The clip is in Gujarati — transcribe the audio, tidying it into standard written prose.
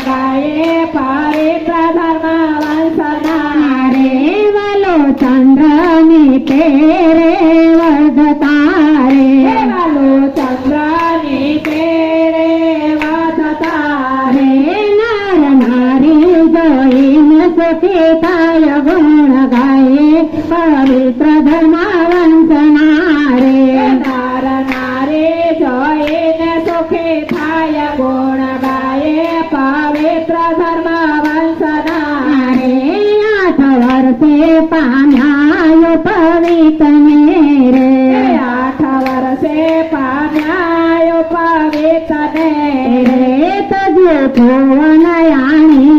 ગાયે પવિત્ર ધર્મ વંશના રે વાલો ચંદ્રની પેરે વધતા રે વાલો ચંદ્રની પેરે વધતા રે નર નારી જોઈને સુખી થાય ગુણ ગાયે પવિત્ર ધર્મ વંશના રે નર નારી જોઈને સુખી થાય ગુણ ગાયે પવિત્ર ધર્મ વંશના રે 8 વર્ષે પામ્યા પવિતને રે 8 વર્ષે પામ્યા પવિતને રે તજુ ભુવન યાણી